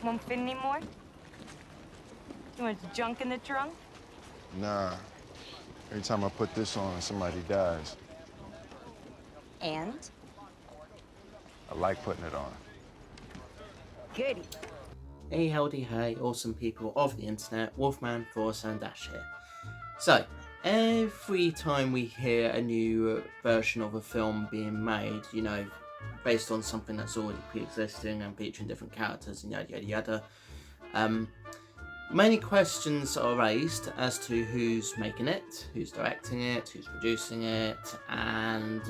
Won't fit anymore? You want junk in the trunk? Nah. Every time I put this on, somebody dies. And? I like putting it on. Goody. Hey, howdy, hey, awesome people of the internet, Wolfman Force and Dash here. So, every time we hear a new version of a film being made, you know, based on something that's already pre-existing and featuring different characters and yada yada yada, many questions are raised as to who's making it, who's directing it, who's producing it, and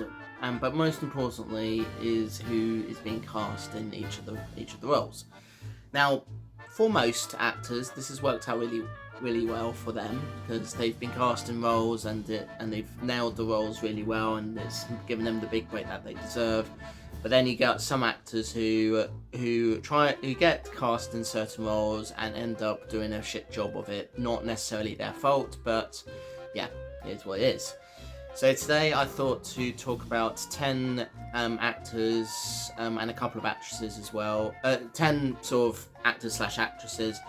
but most importantly is who is being cast in each of the roles. Now, for most actors, this has worked out really well for them because they've been cast in roles and they've nailed the roles really well, and it's given them the big break that they deserve. But then you get some actors who get cast in certain roles and end up doing a shit job of it. Not necessarily their fault, but yeah, here's what it is. So today I thought to talk about 10 actors and a couple of actresses as well. 10 sort of actors / actresses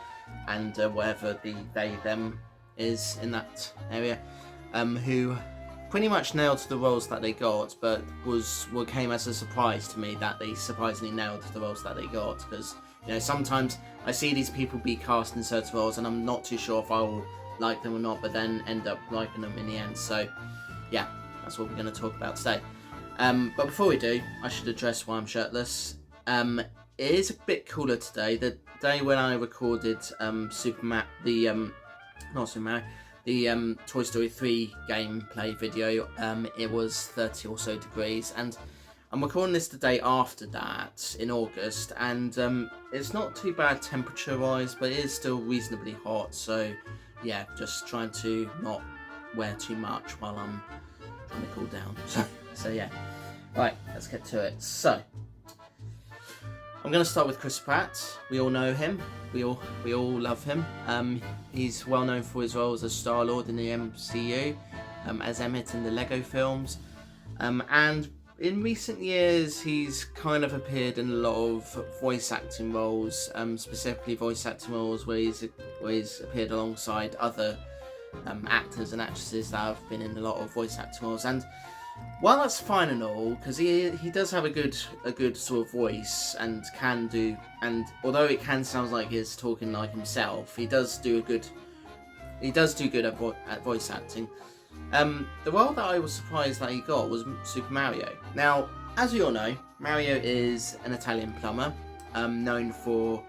and whatever the they them is in that area, who pretty much nailed the roles that they got, but what came as a surprise to me that they surprisingly nailed the roles that they got, because you know sometimes I see these people be cast in certain roles and I'm not too sure if I will like them or not, but then end up liking them in the end. So yeah, that's what we're going to talk about today. But before we do, I should address why I'm shirtless. It is a bit cooler today. The day when I recorded the Toy Story 3 gameplay video, it was 30 or so degrees, and I'm recording this the day after that in August, and it's not too bad temperature wise, but it is still reasonably hot. So yeah, just trying to not wear too much while I'm trying to cool down. So yeah, right, let's get to it. So I'm going to start with Chris Pratt. We all know him. We all love him. He's well known for his roles as Star-Lord in the MCU, as Emmett in the Lego films, and in recent years he's kind of appeared in a lot of voice acting roles, specifically voice acting roles where he's appeared alongside other actors and actresses that have been in a lot of voice acting roles. And while that's fine and all, because he does have a good sort of voice and can do, and although it can sound like he's talking like himself, he does do good at voice acting. The role that I was surprised that he got was Super Mario. Now, as we all know, Mario is an Italian plumber, known for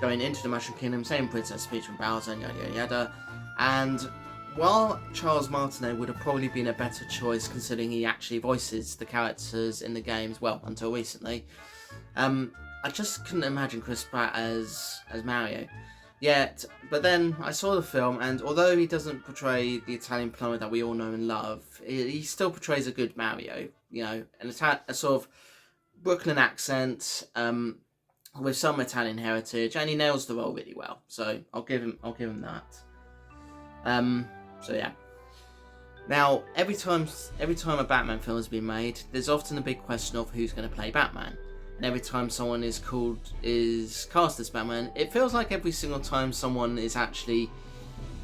going into the Mushroom Kingdom, saving Princess Peach from Bowser, and yada yada yada. And while Charles Martinet would have probably been a better choice, considering he actually voices the characters in the games, well, until recently, I just couldn't imagine Chris Pratt as Mario. Yet, but then I saw the film, and although he doesn't portray the Italian plumber that we all know and love, he still portrays a good Mario. You know, a sort of Brooklyn accent, with some Italian heritage, and he nails the role really well. So I'll give him that. So yeah. Now, every time a Batman film has been made, there's often a big question of who's going to play Batman. And every time someone is cast as Batman, it feels like every single time someone is actually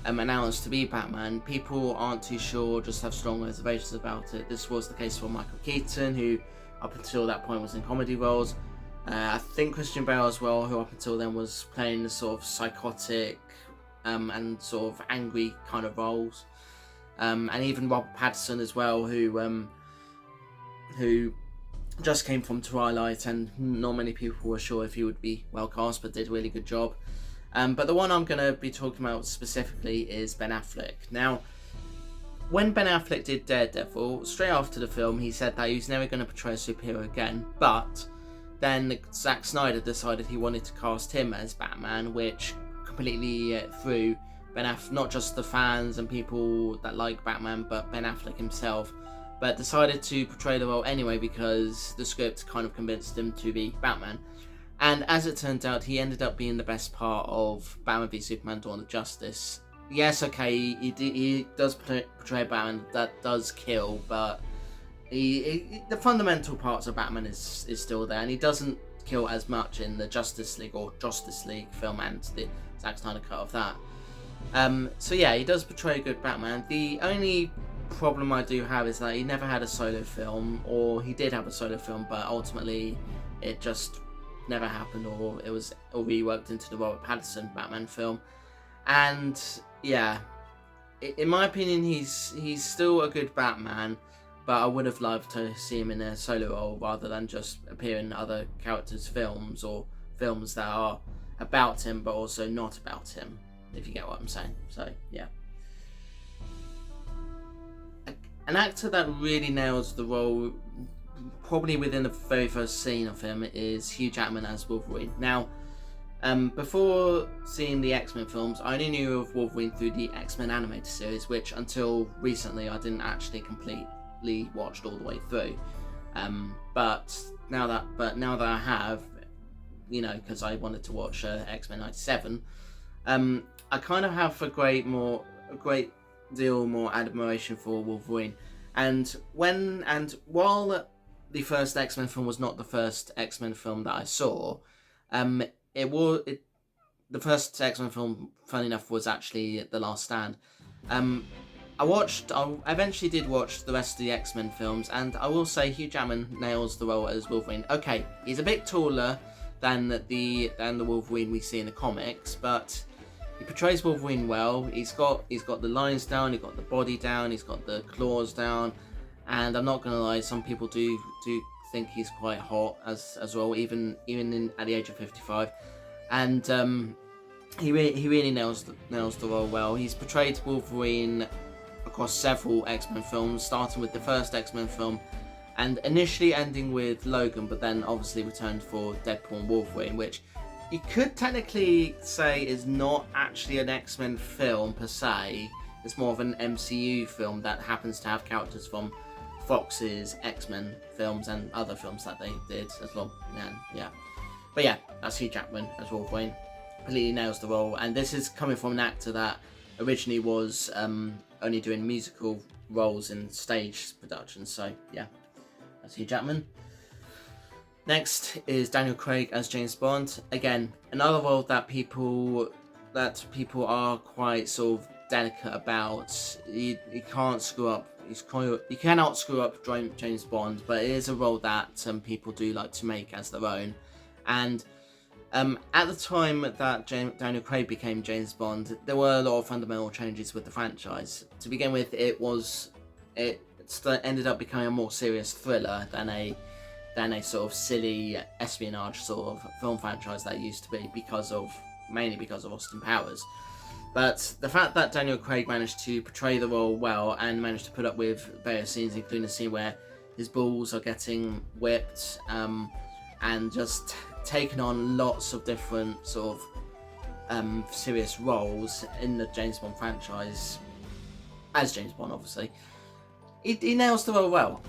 announced to be Batman, people aren't too sure, just have strong reservations about it. This was the case for Michael Keaton, who up until that point was in comedy roles. I think Christian Bale as well, who up until then was playing the sort of psychotic and sort of angry kind of roles, and even Robert Pattinson as well, who just came from Twilight, and not many people were sure if he would be well cast, but did a really good job. But the one I'm going to be talking about specifically is Ben Affleck. Now, when Ben Affleck did Daredevil, straight after the film, he said that he was never going to portray a superhero again, but then Zack Snyder decided he wanted to cast him as Batman, which completely threw Ben Affleck, not just the fans and people that like Batman, but Ben Affleck himself, but decided to portray the role anyway because the script kind of convinced him to be Batman. And as it turned out, he ended up being the best part of Batman v Superman: Dawn of Justice. Yes, okay, he does portray Batman that does kill, but the fundamental parts of Batman is still there, and he doesn't kill as much in the Justice League film and the Zack Snyder cut of that. So yeah, he does portray a good Batman. The only problem I do have is that he never had a solo film, or he did have a solo film, but ultimately it just never happened, or it was reworked into the Robert Pattinson Batman film. And yeah, in my opinion, he's still a good Batman, but I would have loved to see him in a solo role rather than just appear in other characters' films, or films that are about him but also not about him, if you get what I'm saying. So yeah, an actor that really nails the role, probably within the very first scene of him, is Hugh Jackman as Wolverine. Now, before seeing the X-Men films, I only knew of Wolverine through the X-Men animated series, which until recently I didn't actually completely watched all the way through. But now that I have, you know, because I wanted to watch X-Men '97, I kind of have a great deal more admiration for Wolverine. And while the first X-Men film was not the first X-Men film that I saw, the first X-Men film, funny enough, was actually The Last Stand. I eventually did watch the rest of the X-Men films, and I will say Hugh Jackman nails the role as Wolverine. Okay, he's a bit taller than the Wolverine we see in the comics, but he portrays Wolverine well. He's got the lines down, he's got the body down, he's got the claws down, and I'm not gonna lie, some people do think he's quite hot as well, even at the age of 55, and he really nails the role well. He's portrayed Wolverine across several X-Men films, starting with the first X-Men film and initially ending with Logan, but then obviously returned for Deadpool and Wolverine, which you could technically say is not actually an X-Men film per se. It's more of an MCU film that happens to have characters from Fox's X-Men films and other films that they did as well. And yeah, but yeah, that's Hugh Jackman as Wolverine. Completely nails the role, and this is coming from an actor that originally was only doing musical roles in stage productions. So yeah, that's Hugh Jackman. Next is Daniel Craig as James Bond. Again, another role that people are quite sort of delicate about. You can't screw up. You cannot screw up James Bond, but it is a role that some people do like to make as their own. And at the time that Daniel Craig became James Bond, there were a lot of fundamental changes with the franchise. To begin with, it ended up becoming a more serious thriller than a sort of silly espionage sort of film franchise that it used to be, mainly because of Austin Powers. But the fact that Daniel Craig managed to portray the role well and managed to put up with various scenes, including the scene where his balls are getting whipped, and just taking on lots of different sort of serious roles in the James Bond franchise, as James Bond obviously, he nails the role well.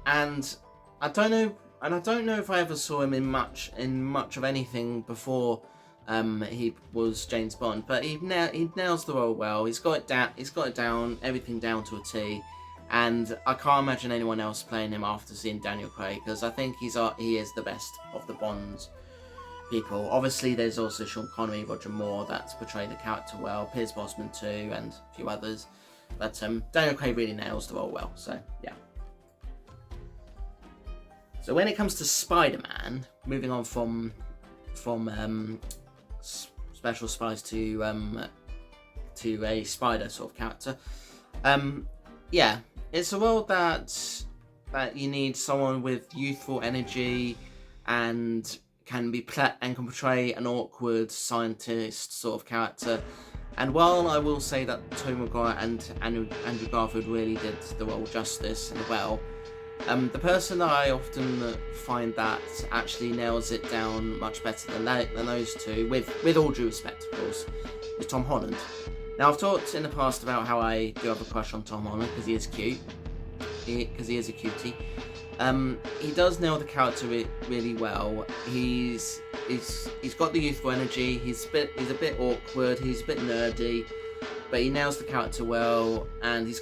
And I don't know if I ever saw him in much of anything before he was James Bond, but he nails the role well. He's got it down, everything down to a T, and I can't imagine anyone else playing him after seeing Daniel Craig, because I think he is the best of the Bond people. Obviously, there's also Sean Connery, Roger Moore that's portrayed the character well, Pierce Brosnan too, and a few others. But Daniel Craig really nails the role well. So yeah. So when it comes to Spider-Man, moving on from Special Spies to a spider sort of character, yeah, it's a role that you need someone with youthful energy and can portray an awkward scientist sort of character. And while I will say that Tobey Maguire and Andrew Garfield really did the role justice and well, the person that I often find that actually nails it down much better than those two, with all due respect of course, is Tom Holland. Now, I've talked in the past about how I do have a crush on Tom Holland because he is cute, because he is a cutie. He does nail the character really well. He's got the youthful energy. He's a bit awkward. He's a bit nerdy, but he nails the character well. And he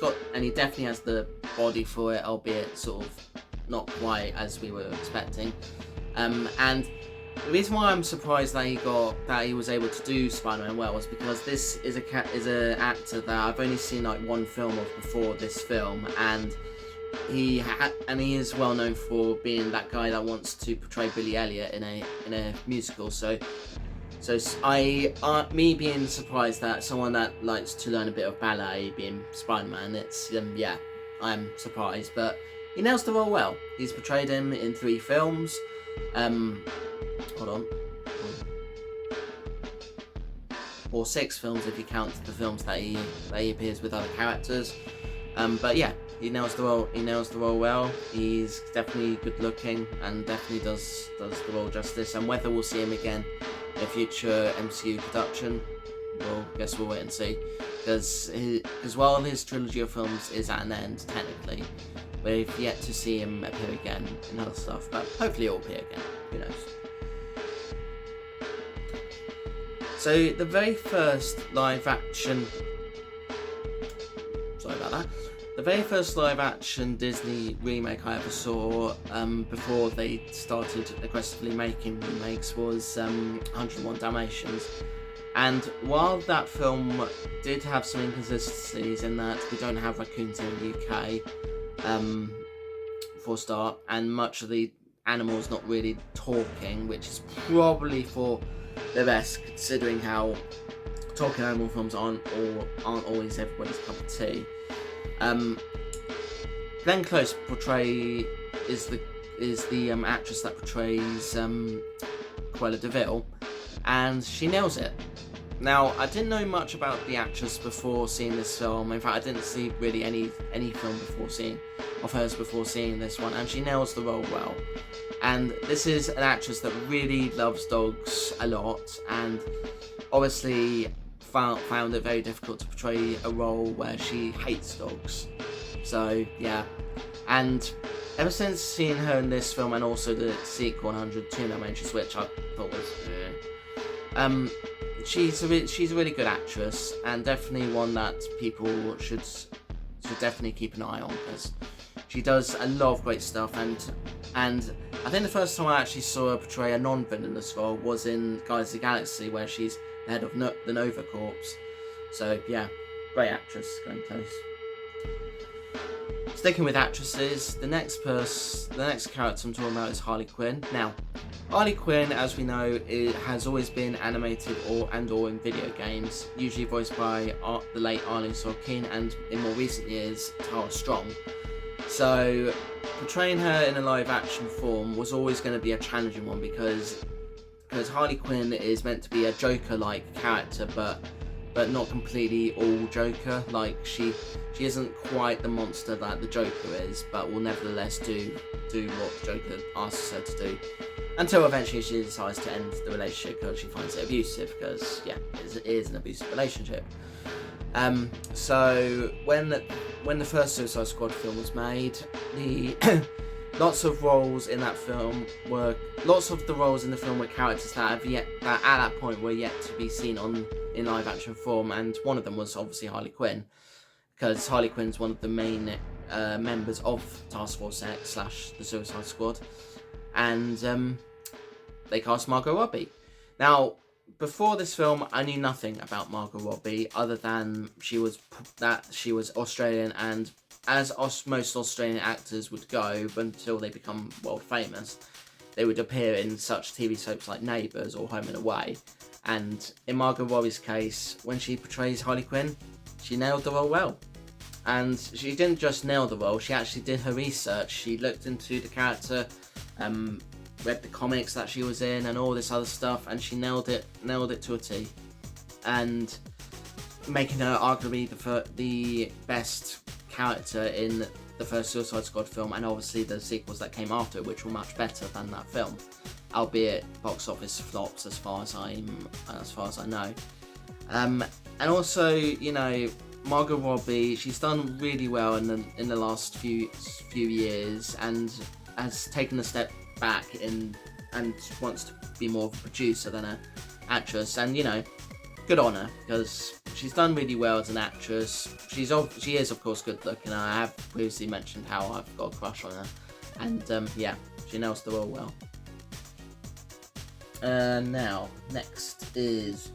definitely has the body for it, albeit sort of not quite as we were expecting. And The reason why I'm surprised that he was able to do Spider-Man well was because this is an actor that I've only seen like one film of before this film, and he is well known for being that guy that wants to portray Billy Elliot in a musical. So me being surprised that someone that likes to learn a bit of ballet being Spider-Man, it's yeah, I'm surprised, but he nails the role well. He's portrayed him in 3 films. Hold on. Or 6 films if you count the films that he appears with other characters. But yeah, he nails the role. He nails the role well. He's definitely good looking and definitely does the role justice. And whether we'll see him again in a future MCU production, well, guess we'll wait and see. Because while his trilogy of films is at an end technically, we've yet to see him appear again in other stuff. But hopefully he'll appear again. Who knows? So the very first live action Disney remake I ever saw before they started aggressively making remakes was 101 Dalmatians. And while that film did have some inconsistencies in that we don't have raccoons in the UK, for a start, and much of the animals not really talking, which is probably for the best considering how talking animal films aren't always everybody's cup of tea. Glenn Close is the actress that portrays Cruella de Vil, and she nails it. Now, I didn't know much about the actress before seeing this film. In fact, I didn't see really any film of hers before seeing this one, and she nails the role well. And this is an actress that really loves dogs a lot, and obviously found it very difficult to portray a role where she hates dogs. So yeah, and ever since seeing her in this film and also the sequel 102 Dalmatians, which I thought was she's a really good actress, and definitely one that people should definitely keep an eye on, because she does a lot of great stuff. And I think the first time I actually saw her portray a non-villainous role was in Guardians of the Galaxy, where she's the head of the Nova Corps. So yeah, great actress, Glenn Close. Sticking with actresses, the next character I'm talking about is Harley Quinn. Now, Harley Quinn, as we know, has always been animated or in video games, usually voiced by the late Arlene Sorkin, and in more recent years, Tara Strong. So, portraying her in a live-action form was always going to be a challenging one, because Harley Quinn is meant to be a Joker-like character, but not completely all Joker. Like, she isn't quite the monster that the Joker is, but will nevertheless do what the Joker asks her to do, until eventually she decides to end the relationship because she finds it abusive, because yeah, it is an abusive relationship. So when the first Suicide Squad film was made, lots of the roles in the film were characters that at that point were yet to be seen in live action form, and one of them was obviously Harley Quinn, because Harley Quinn's one of the main members of Task Force X / the Suicide Squad, and they cast Margot Robbie. Now, before this film, I knew nothing about Margot Robbie other than she was Australian, and as most Australian actors would go until they become world famous, they would appear in such TV soaps like Neighbours or Home and Away. And in Margot Robbie's case, when she portrays Harley Quinn, she nailed the role well. And she didn't just nail the role, she actually did her research. She looked into the character, read the comics that she was in and all this other stuff, and she nailed it to a T. And making her arguably the best character in the first Suicide Squad film, and obviously the sequels that came after it, which were much better than that film, albeit box office flops as far as I know. And also, you know, Margot Robbie, she's done really well in the last few years, and has taken a step back and wants to be more of a producer than an actress. And you know, good on her, because she's done really well as an actress. She is of course good looking. I have previously mentioned how I've got a crush on her, and yeah, she nails the role well. Now, next is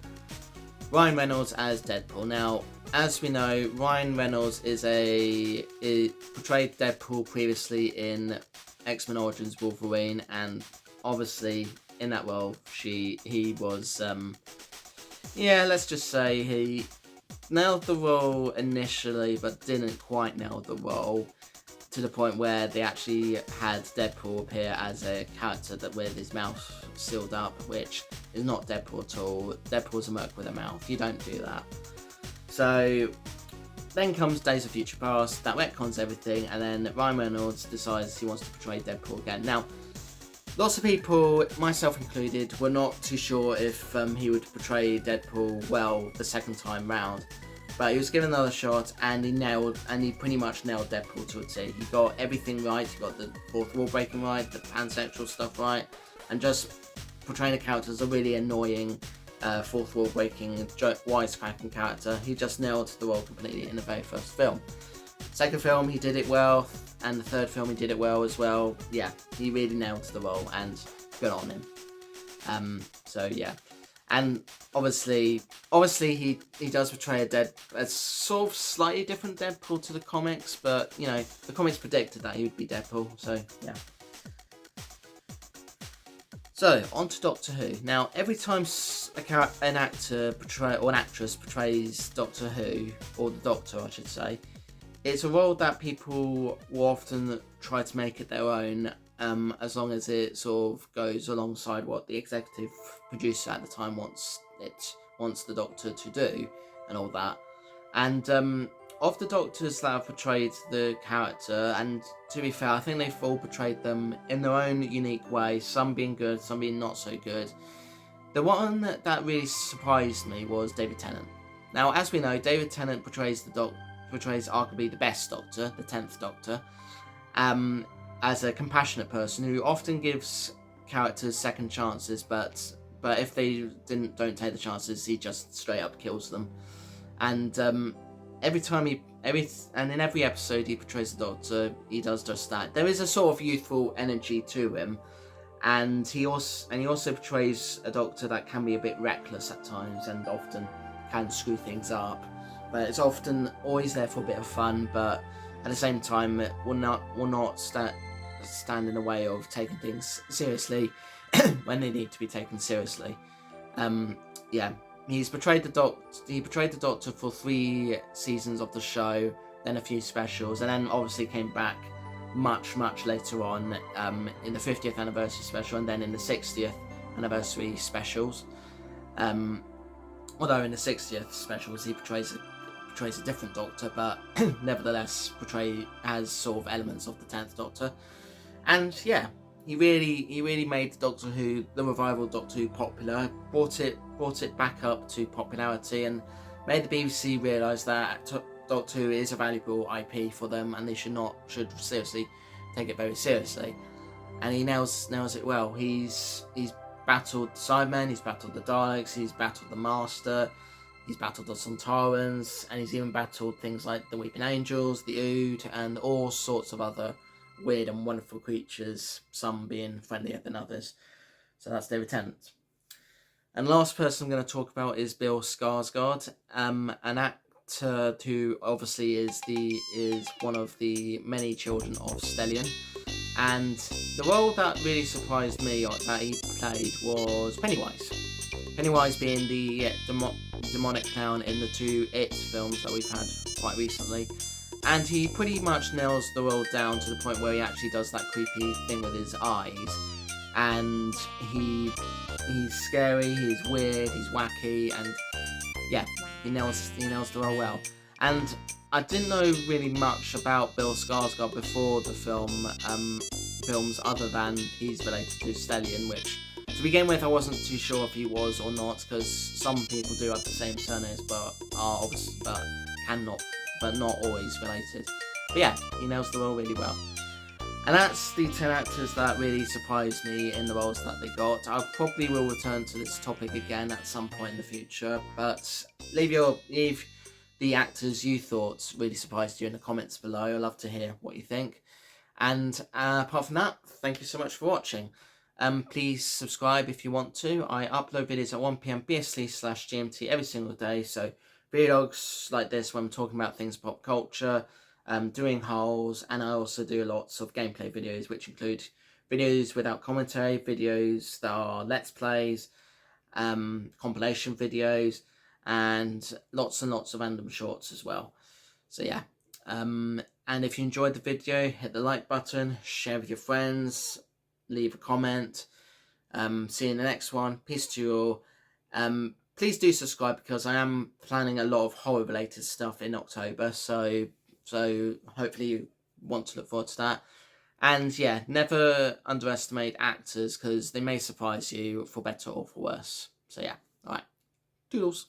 Ryan Reynolds as Deadpool. Now, as we know, Ryan Reynolds portrayed Deadpool previously in X-Men Origins Wolverine, and obviously in that role, he was, let's just say he nailed the role initially, but didn't quite nail the role, to the point where they actually had Deadpool appear as a character that with his mouth sealed up, which is not Deadpool at all. Deadpool's a merc with a mouth. You don't do that. So then comes Days of Future Past, that retcons everything, and then Ryan Reynolds decides he wants to portray Deadpool again. Now, lots of people, myself included, were not too sure if he would portray Deadpool well the second time round. But he was given another shot, and he pretty much nailed Deadpool to a T. He got everything right. He got the fourth wall breaking right, the pansexual stuff right, and just portraying a character as a really annoying, fourth wall breaking, wisecracking character. He just nailed the role completely in the very first film. Second film, he did it well, and the third film, he did it well as well. Yeah, he really nailed the role, and good on him. So yeah. And obviously he does portray a sort of slightly different Deadpool to the comics, but you know, the comics predicted that he would be Deadpool, so yeah. So, on to Doctor Who. Now, every time an actor or an actress portrays Doctor Who, or the Doctor I should say, it's a role that people will often try to make it their own, as long as it sort of goes alongside what the executive producer at the time wants the Doctor to do, and all that. And of the Doctors that have portrayed the character, and to be fair, I think they've all portrayed them in their own unique way, some being good, some being not so good. The one that really surprised me was David Tennant. Now, as we know, David Tennant portrays arguably the best Doctor, the 10th Doctor, as a compassionate person who often gives characters second chances, but if they don't take the chances, he just straight up kills them. And in every episode he portrays the Doctor, he does just that. There is a sort of youthful energy to him, and he also portrays a Doctor that can be a bit reckless at times and often can screw things up. But it's often always there for a bit of fun, but at the same time it will not stand in the way of taking things seriously when they need to be taken seriously. He's portrayed the Doctor for 3 seasons of the show, then a few specials, and then obviously came back much later on in the 50th anniversary special, and then in the 60th anniversary specials. Although in the 60th specials he portrays a different Doctor, but nevertheless has sort of elements of the 10th Doctor. And yeah, he really made the revival Doctor Who popular, brought it back up to popularity, and made the BBC realise that Doctor Who is a valuable IP for them, and they should seriously take it very seriously. And he nails it well. He's battled Cybermen, he's battled the Daleks, he's battled the Master, he's battled the Sontarans, and he's even battled things like the Weeping Angels, the Ood, and all sorts of other weird and wonderful creatures, some being friendlier than others. So that's David Tennant. And the last person I'm going to talk about is Bill Skarsgård, an actor who obviously is one of the many children of Stellion. And the role that really surprised me that he played was Pennywise. Pennywise being the demonic clown in the 2 It films that we've had quite recently. And he pretty much nails the role down to the point where he actually does that creepy thing with his eyes. And he's scary, he's weird, he's wacky, and yeah, he nails the role well. And I didn't know really much about Bill Skarsgård before the films, other than he's related to Stellion, which to begin with I wasn't too sure if he was or not, because some people do have the same surnames but not always related. But yeah, he nails the role really well. And that's the 10 actors that really surprised me in the roles that they got. I probably will return to this topic again at some point in the future, but leave the actors you thought really surprised you in the comments below. I'd love to hear what you think. And apart from that, thank you so much for watching. Please subscribe if you want to. I upload videos at 1 p.m. BST/GMT every single day. So vlogs like this when I'm talking about things pop culture, doing hauls, and I also do lots of gameplay videos, which include videos without commentary, videos that are let's plays, compilation videos, and lots of random shorts as well. So yeah, and if you enjoyed the video, hit the like button, share with your friends, leave a comment. See you in the next one. Peace to you all. Please do subscribe because I am planning a lot of horror related stuff in October, so hopefully you want to look forward to that. And yeah, never underestimate actors because they may surprise you for better or for worse. So yeah, alright. Toodles.